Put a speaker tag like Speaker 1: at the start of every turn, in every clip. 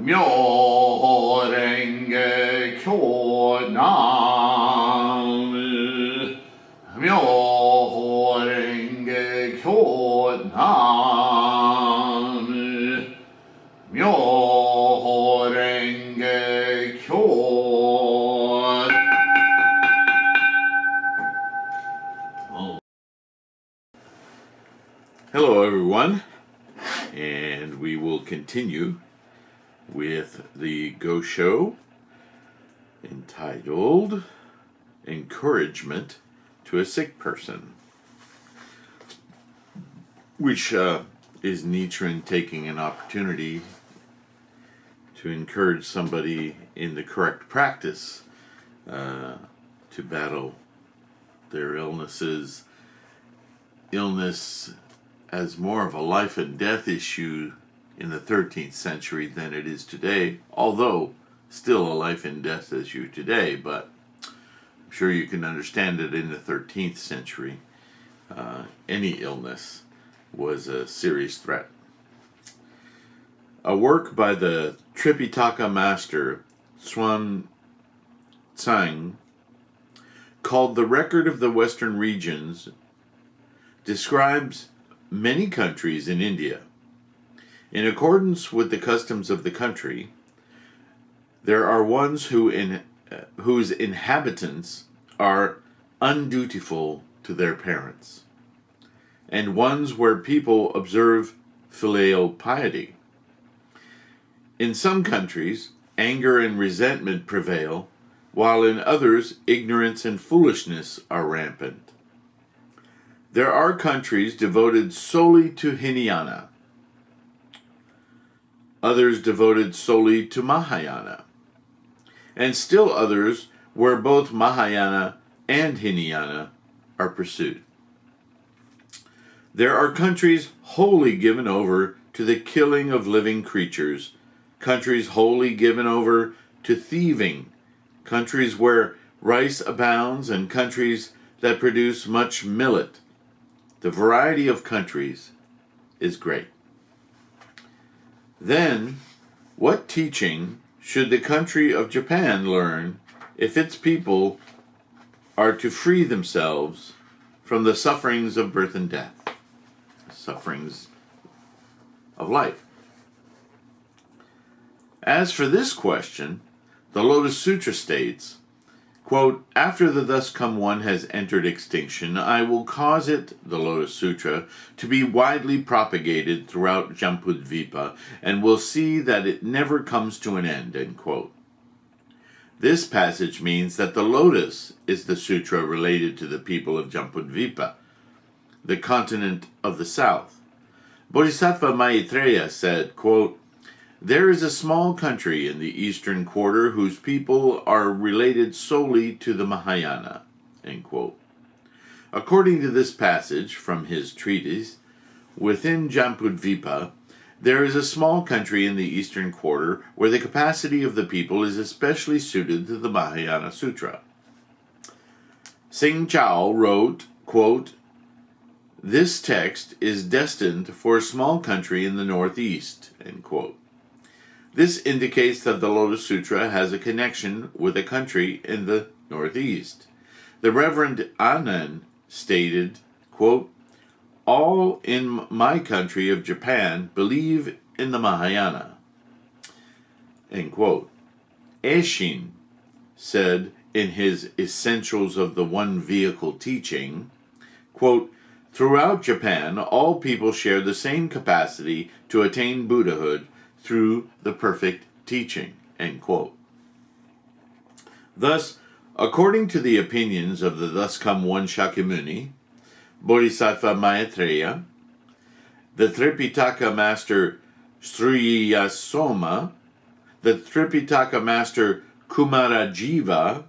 Speaker 1: Myoho Renge Kyo Nam Myoho Renge Kyo Nam Myoho Renge Kyo. Hello everyone, and we will continue with the Go Show entitled Encouragement to a Sick Person, which is Nichiren taking an opportunity to encourage somebody in the correct practice to battle their illness as more of a life and death issue in the 13th century than it is today, although still a life and death issue today, but I'm sure you can understand that in the 13th century, any illness was a serious threat. A work by the Tripitaka master Xuan Tsang called The Record of the Western Regions describes many countries in India. In accordance with the customs of the country, there are ones whose inhabitants are undutiful to their parents, and ones where people observe filial piety. In some countries, anger and resentment prevail, while in others, ignorance and foolishness are rampant. There are countries devoted solely to Hinayana, others devoted solely to Mahayana, and still others where both Mahayana and Hinayana are pursued. There are countries wholly given over to the killing of living creatures, countries wholly given over to thieving, countries where rice abounds, and countries that produce much millet. The variety of countries is great. Then, what teaching should the country of Japan learn if its people are to free themselves from the sufferings of birth and death, the sufferings of life? As for this question, the Lotus Sutra states, quote, "After the Thus Come One has entered extinction, I will cause it," the Lotus Sutra, "to be widely propagated throughout Jambudvipa, and will see that it never comes to an end," end quote. This passage means that the lotus is the sutra related to the people of Jambudvipa, the continent of the south. Bodhisattva Maitreya said, quote, "There is a small country in the eastern quarter whose people are related solely to the Mahayana," end quote. According to this passage from his treatise, within Jambudvipa, there is a small country in the eastern quarter where the capacity of the people is especially suited to the Mahayana Sutra. Sing Chao wrote, quote, "This text is destined for a small country in the northeast," end quote. This indicates that the Lotus Sutra has a connection with a country in the northeast. The Reverend Anand stated, quote, "All in my country of Japan believe in the Mahayana," end quote. Eshin said in his Essentials of the One Vehicle teaching, quote, "Throughout Japan, all people share the same capacity to attain Buddhahood through the perfect teaching," end quote. Thus, according to the opinions of the Thus Come One Shakyamuni, Bodhisattva Maitreya, the Tripitaka master Sriyasoma, the Tripitaka master Kumarajiva,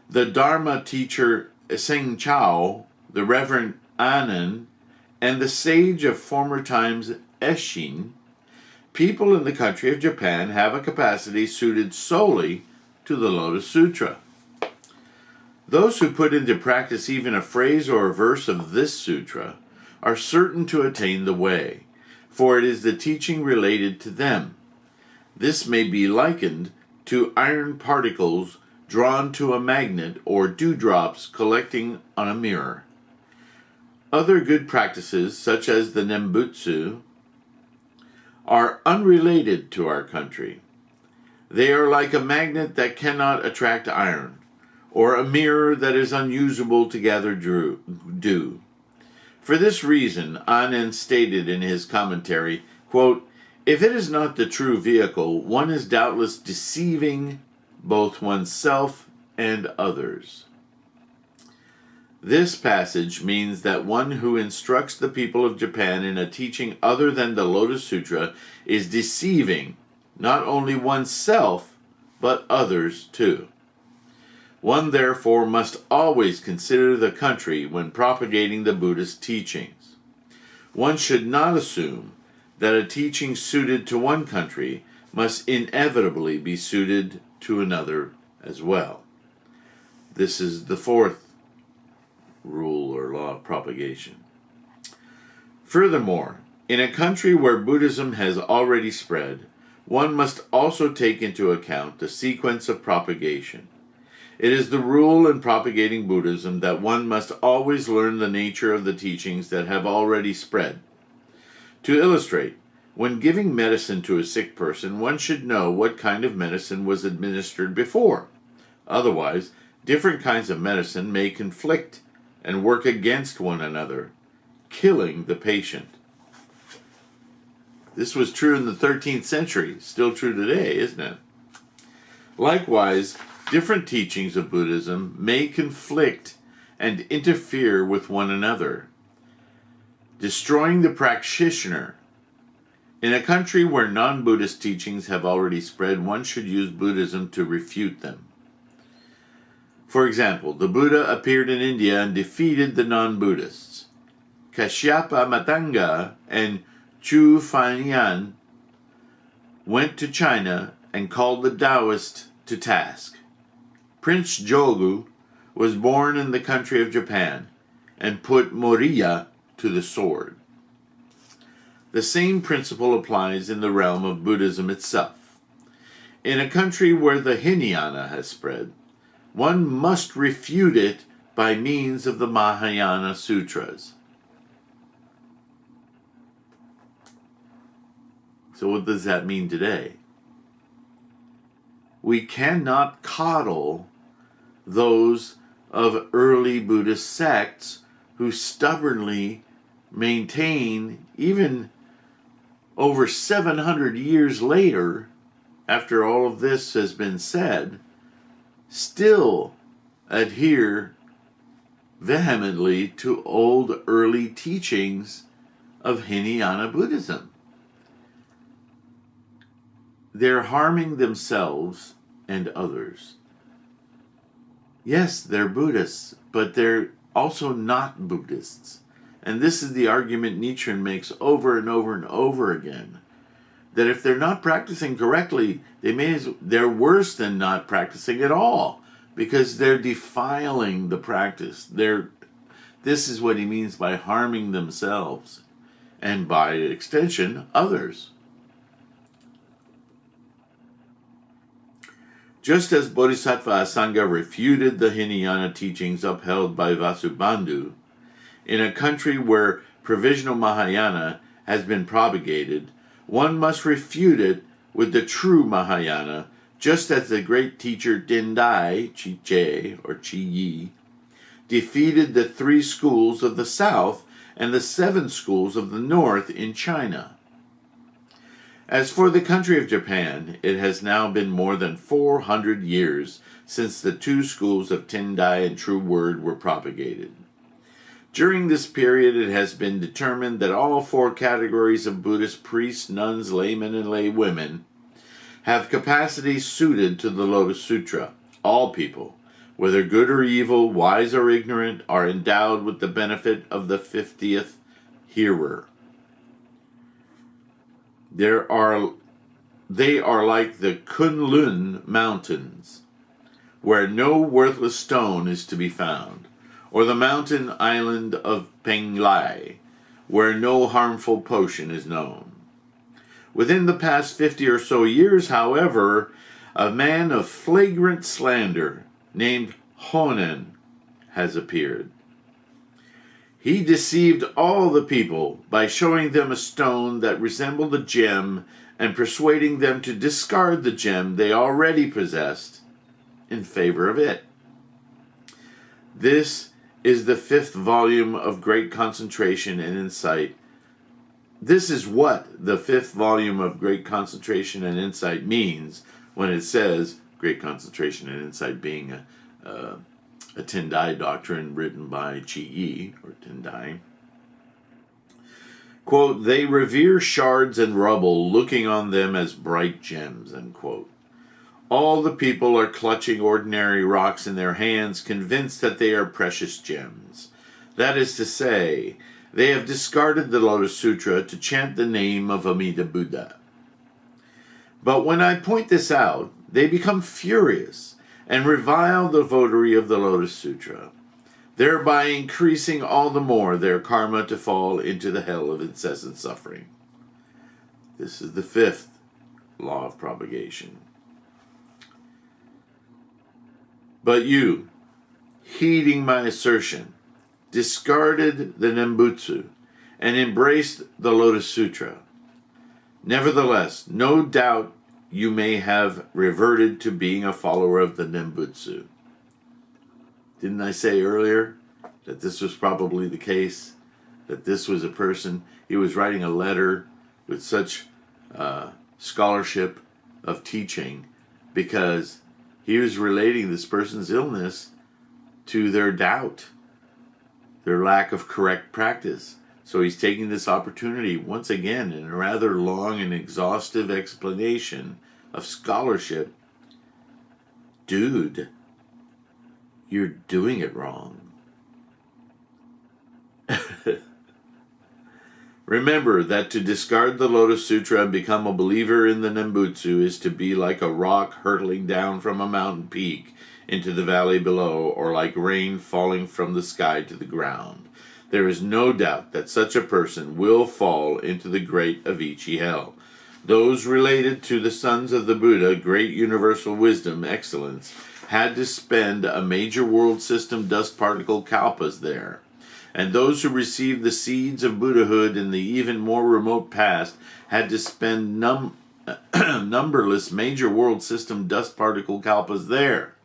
Speaker 1: the Dharma teacher Seng Chao, the Reverend Anand, and the sage of former times Eshin, people in the country of Japan have a capacity suited solely to the Lotus Sutra. Those who put into practice even a phrase or a verse of this sutra are certain to attain the way, for it is the teaching related to them. This may be likened to iron particles drawn to a magnet or dewdrops collecting on a mirror. Other good practices, such as the Nembutsu, are unrelated to our country. They are like a magnet that cannot attract iron, or a mirror that is unusable to gather dew. For this reason, Anen stated in his commentary, quote, "If it is not the true vehicle, one is doubtless deceiving both oneself and others." This passage means that one who instructs the people of Japan in a teaching other than the Lotus Sutra is deceiving not only oneself, but others too. One therefore must always consider the country when propagating the Buddhist teachings. One should not assume that a teaching suited to one country must inevitably be suited to another as well. This is the fourth rule or law of propagation. Furthermore, in a country where Buddhism has already spread, one must also take into account the sequence of propagation. It is the rule in propagating Buddhism that one must always learn the nature of the teachings that have already spread. To illustrate, when giving medicine to a sick person, one should know what kind of medicine was administered before. Otherwise, different kinds of medicine may conflict and work against one another, killing the patient. This was true in the 13th century, still true today, isn't it? Likewise, different teachings of Buddhism may conflict and interfere with one another, destroying the practitioner. In a country where non-Buddhist teachings have already spread, one should use Buddhism to refute them. For example, the Buddha appeared in India and defeated the non-Buddhists. Kashyapa Matanga and Chu Fanyan went to China and called the Taoists to task. Prince Jogu was born in the country of Japan and put Moriya to the sword. The same principle applies in the realm of Buddhism itself. In a country where the Hinayana has spread, one must refute it by means of the Mahayana Sutras. So what does that mean today? We cannot coddle those of early Buddhist sects who stubbornly maintain, even over 700 years later, after all of this has been said, still adhere vehemently to old early teachings of Hinayana Buddhism. They're harming themselves and others. Yes, they're Buddhists, but they're also not Buddhists. And this is the argument Nichiren makes over and over and over again. That if they're not practicing correctly, they're worse than not practicing at all, because they're defiling the practice. This is what he means by harming themselves, and by extension, others. Just as Bodhisattva Asanga refuted the Hinayana teachings upheld by Vasubandhu, in a country where provisional Mahayana has been propagated, one must refute it with the true Mahayana, just as the great teacher Dendai, Chi-che, or Chi-yi, defeated the 3 schools of the south and the 7 schools of the north in China. As for the country of Japan, it has now been more than 400 years since the 2 schools of Tendai and True Word were propagated. During this period, it has been determined that all 4 categories of Buddhist priests, nuns, laymen, and laywomen have capacities suited to the Lotus Sutra. All people, whether good or evil, wise or ignorant, are endowed with the benefit of the 50th hearer. They are like the Kunlun Mountains, where no worthless stone is to be found, or the mountain island of Penglai, where no harmful potion is known. Within the past 50 or so years, however, a man of flagrant slander named Honen has appeared. He deceived all the people by showing them a stone that resembled a gem and persuading them to discard the gem they already possessed in favor of it. This is the 5th volume of Great Concentration and Insight. This is what the 5th volume of Great Concentration and Insight means when it says Great Concentration and Insight being a Tendai doctrine written by Chi or Tendai. Quote, they revere shards and rubble, looking on them as bright gems, end quote. All the people are clutching ordinary rocks in their hands, convinced that they are precious gems. That is to say, they have discarded the Lotus Sutra to chant the name of Amida Buddha. But when I point this out, they become furious and revile the votary of the Lotus Sutra, thereby increasing all the more their karma to fall into the hell of incessant suffering. This is the 5th law of propagation. But you, heeding my assertion, discarded the Nembutsu and embraced the Lotus Sutra. Nevertheless, no doubt you may have reverted to being a follower of the Nembutsu. Didn't I say earlier that this was probably the case? That this was a person, he was writing a letter with such scholarship of teaching because he was relating this person's illness to their doubt, their lack of correct practice. So he's taking this opportunity once again in a rather long and exhaustive explanation of scholarship. Dude, you're doing it wrong. Remember that to discard the Lotus Sutra and become a believer in the Nembutsu is to be like a rock hurtling down from a mountain peak into the valley below, or like rain falling from the sky to the ground. There is no doubt that such a person will fall into the great Avicii hell. Those related to the sons of the Buddha, great universal wisdom, excellence, had to spend a major world system dust particle kalpas there. And those who received the seeds of Buddhahood in the even more remote past had to spend numberless major world system dust particle kalpas there.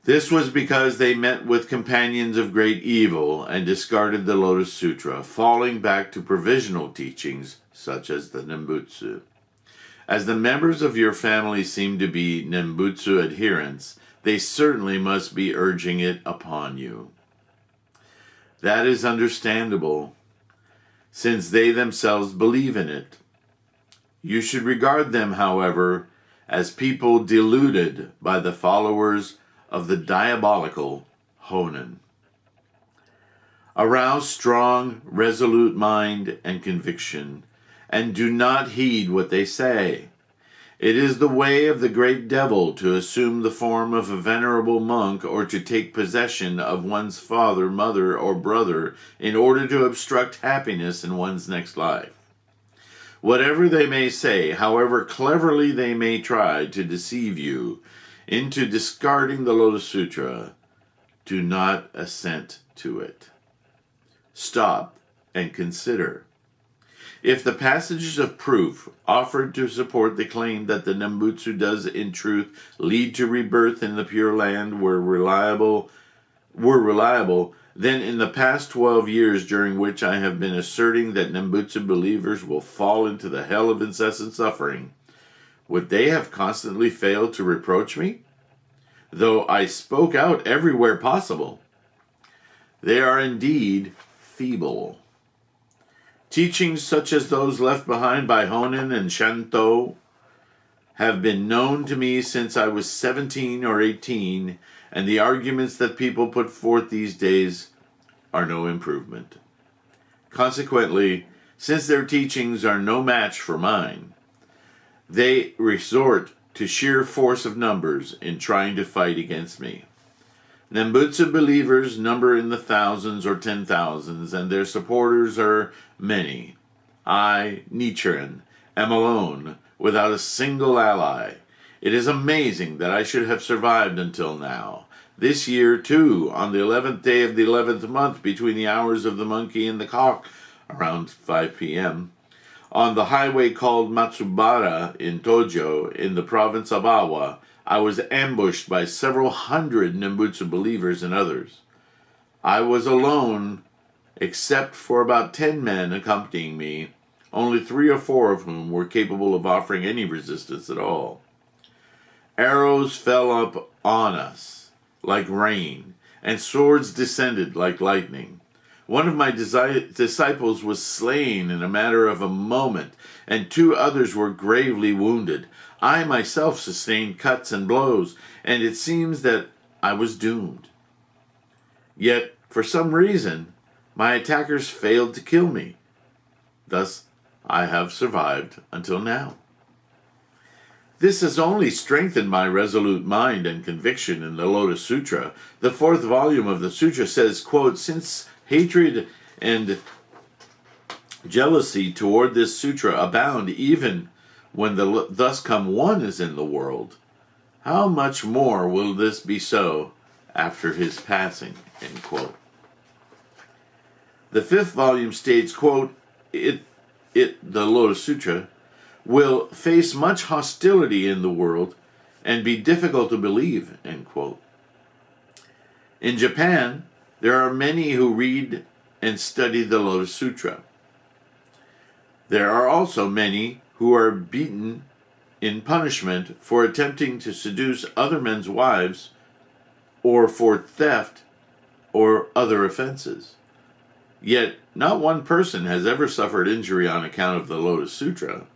Speaker 1: This was because they met with companions of great evil and discarded the Lotus Sutra, falling back to provisional teachings such as the Nembutsu. As the members of your family seem to be Nembutsu adherents, they certainly must be urging it upon you. That is understandable, since they themselves believe in it. You should regard them, however, as people deluded by the followers of the diabolical Honen. Arouse strong, resolute mind and conviction, and do not heed what they say. It is the way of the great devil to assume the form of a venerable monk or to take possession of one's father, mother, or brother in order to obstruct happiness in one's next life. Whatever they may say, however cleverly they may try to deceive you into discarding the Lotus Sutra, do not assent to it. Stop and consider. If the passages of proof offered to support the claim that the Nembutsu does in truth lead to rebirth in the Pure Land were reliable, then in the past 12 years during which I have been asserting that Nembutsu believers will fall into the hell of incessant suffering, would they have constantly failed to reproach me? Though I spoke out everywhere possible. They are indeed feeble. Teachings such as those left behind by Honen and Shanto have been known to me since I was 17 or 18, and the arguments that people put forth these days are no improvement. Consequently, since their teachings are no match for mine, they resort to sheer force of numbers in trying to fight against me. Nembutsu believers number in the thousands or 10,000s, and their supporters are many. I, Nichiren, am alone, without a single ally. It is amazing that I should have survived until now. This year, too, on the 11th day of the 11th month, between the hours of the monkey and the cock, around 5 p.m., on the highway called Matsubara in Tojo, in the province of Awa, I was ambushed by several hundred Nembutsu believers and others. I was alone, except for about 10 men accompanying me, only 3 or 4 of whom were capable of offering any resistance at all. Arrows fell up on us like rain, and swords descended like lightning. One of my disciples was slain in a matter of a moment, and 2 others were gravely wounded. I myself sustained cuts and blows, and it seems that I was doomed. Yet, for some reason, my attackers failed to kill me. Thus, I have survived until now. This has only strengthened my resolute mind and conviction in the Lotus Sutra. The 4th volume of the sutra says, quote, "Since hatred and jealousy toward this sutra abound even when the thus come one is in the world, how much more will this be so after his passing?" End quote. The 5th volume states, quote, the Lotus Sutra, will face much hostility in the world and be difficult to believe, end quote. In Japan, there are many who read and study the Lotus Sutra. There are also many who are beaten in punishment for attempting to seduce other men's wives or for theft or other offenses. Yet, not one person has ever suffered injury on account of the Lotus Sutra.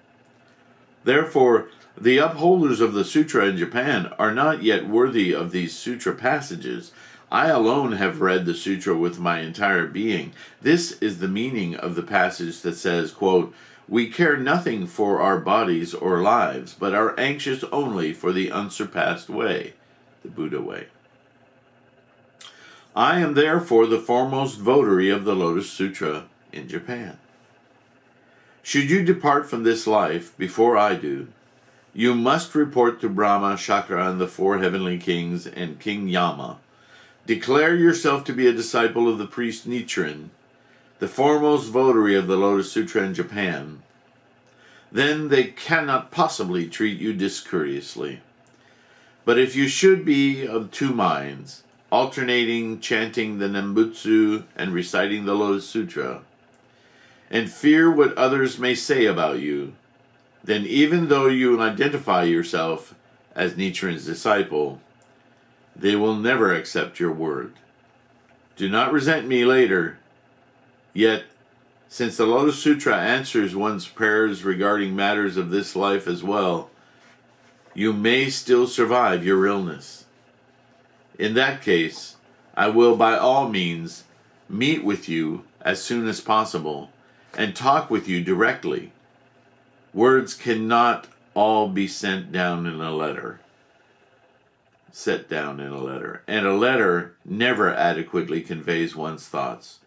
Speaker 1: Therefore, the upholders of the sutra in Japan are not yet worthy of these sutra passages. I alone have read the sutra with my entire being. This is the meaning of the passage that says, quote, "We care nothing for our bodies or lives, but are anxious only for the unsurpassed way," the Buddha way. I am therefore the foremost votary of the Lotus Sutra in Japan. Should you depart from this life before I do, you must report to Brahma, Shakra, and the 4 heavenly kings and King Yama. Declare yourself to be a disciple of the priest Nichiren, the foremost votary of the Lotus Sutra in Japan. Then they cannot possibly treat you discourteously. But if you should be of 2 minds, alternating chanting the Nembutsu and reciting the Lotus Sutra, and fear what others may say about you, then even though you identify yourself as Nichiren's disciple, they will never accept your word. Do not resent me later. Yet, since the Lotus Sutra answers one's prayers regarding matters of this life as well, you may still survive your illness. In that case, I will by all means meet with you as soon as possible and talk with you directly. Words cannot all be sent down in a letter. Set down in a letter. And a letter never adequately conveys one's thoughts.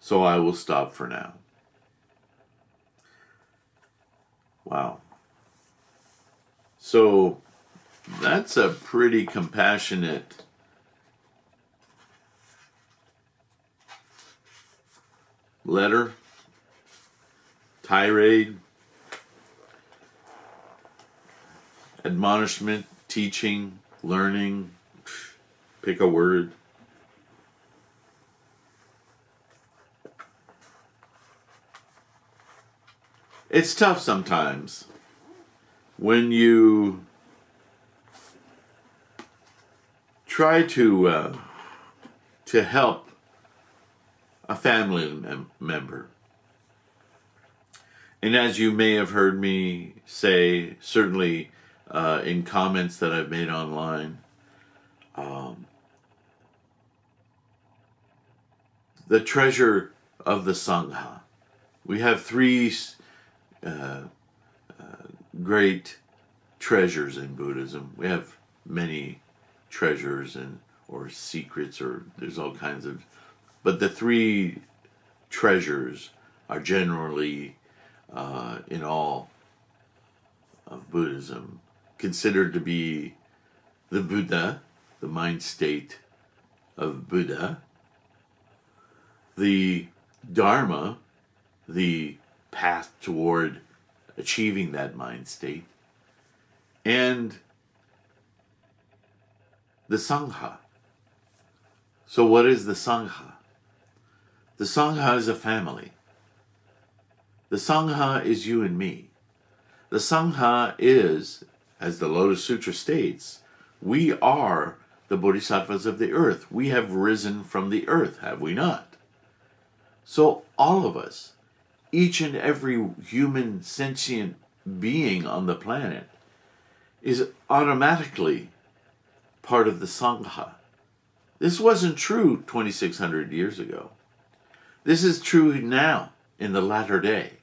Speaker 1: So I will stop for now. Wow. So that's a pretty compassionate letter, tirade, admonishment, teaching, learning, pick a word. It's tough sometimes when you try to help a family member. And as you may have heard me say, certainly in comments that I've made online, the treasure of the Sangha. We have 3 great treasures in Buddhism. We have many treasures or secrets, or there's all kinds of, but the 3 treasures are generally in all of Buddhism, considered to be the Buddha, the mind state of Buddha, the Dharma, the path toward achieving that mind state, and the Sangha. So what is the Sangha? The Sangha is a family. The Sangha is you and me. The Sangha is, as the Lotus Sutra states, we are the Bodhisattvas of the earth. We have risen from the earth, have we not? So all of us, each and every human sentient being on the planet, is automatically part of the Sangha. This wasn't true 2,600 years ago. This is true now in the latter day.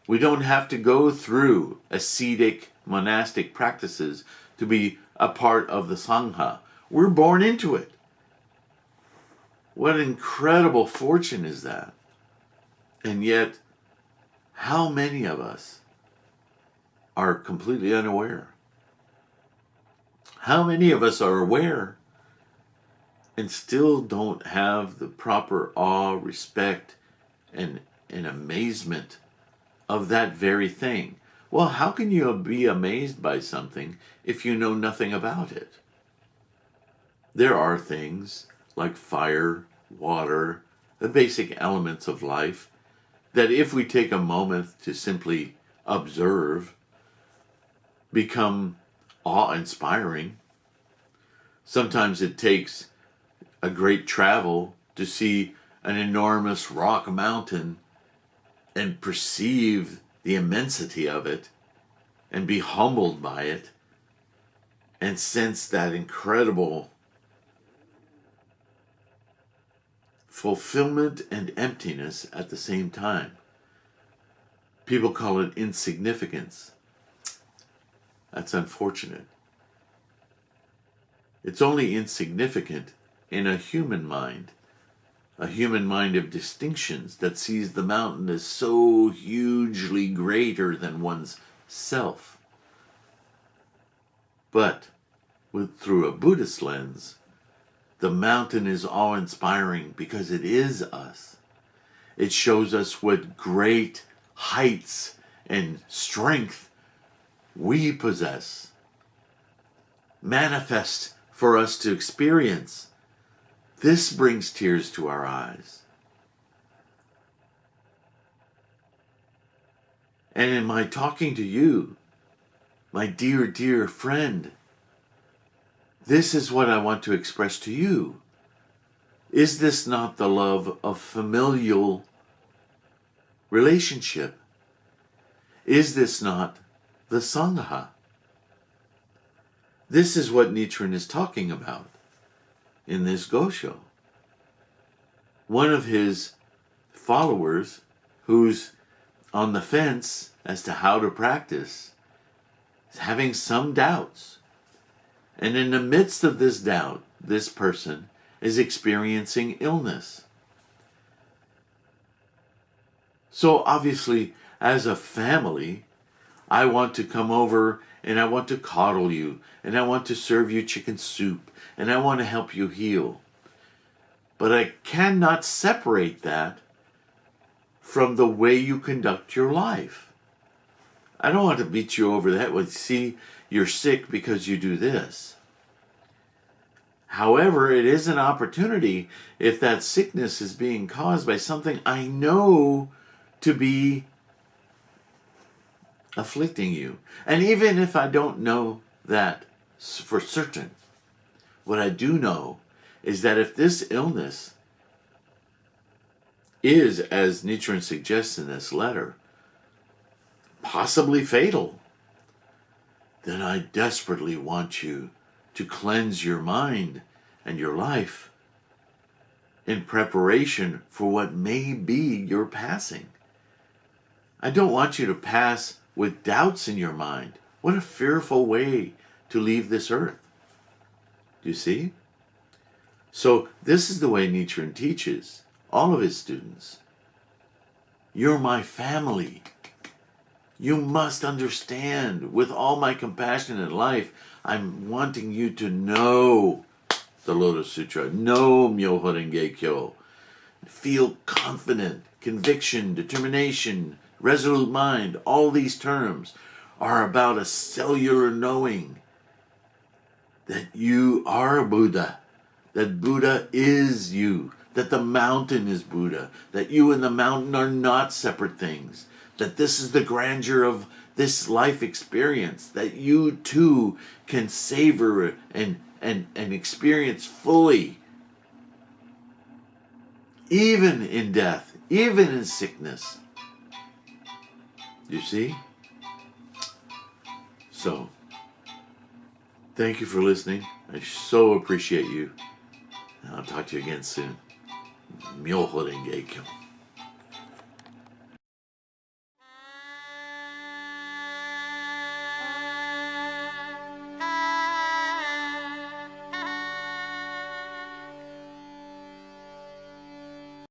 Speaker 1: We don't have to go through ascetic, monastic practices to be a part of the Sangha. We're born into it. What incredible fortune is that? And yet, how many of us are completely unaware? How many of us are aware and still don't have the proper awe, respect, and amazement of that very thing? Well, how can you be amazed by something if you know nothing about it? There are things like fire, water, the basic elements of life, that if we take a moment to simply observe, become awe-inspiring. Sometimes it takes a great travel to see an enormous rock mountain and perceive the immensity of it and be humbled by it and sense that incredible fulfillment and emptiness at the same time. People call it insignificance. That's unfortunate. It's only insignificant in a human mind of distinctions that sees the mountain as so hugely greater than one's self. But through a Buddhist lens, the mountain is awe-inspiring because it is us. It shows us what great heights and strength we possess, manifest for us to experience. This brings tears to our eyes. And in my talking to you, my dear, dear friend, this is what I want to express to you. Is this not the love of familial relationship? Is this not the Sangha? This is what Nichiren is talking about in this Gosho. One of his followers, who's on the fence as to how to practice, is having some doubts. And in the midst of this doubt, this person is experiencing illness. So obviously, as a family, I want to come over and I want to coddle you, and I want to serve you chicken soup, and I want to help you heal. But I cannot separate that from the way you conduct your life. I don't want to beat you over the head with, see, you're sick because you do this. However, it is an opportunity if that sickness is being caused by something I know to be afflicting you. And even if I don't know that for certain, what I do know is that if this illness is, as Nichiren suggests in this letter, possibly fatal, then I desperately want you to cleanse your mind and your life in preparation for what may be your passing. I don't want you to pass with doubts in your mind. What a fearful way to leave this earth. Do you see? So this is the way Nichiren teaches all of his students. You're my family. You must understand, with all my compassion in life, I'm wanting you to know the Lotus Sutra, know Myoho Renge Kyo. Feel confident, conviction, determination, resolute mind. All these terms are about a cellular knowing that you are a Buddha, that Buddha is you, that the mountain is Buddha, that you and the mountain are not separate things, that this is the grandeur of this life experience, that you too can savor and experience fully, even in death, even in sickness. You see? So, thank you for listening. I so appreciate you. I'll talk to you again soon. Myoho Renge Kyo.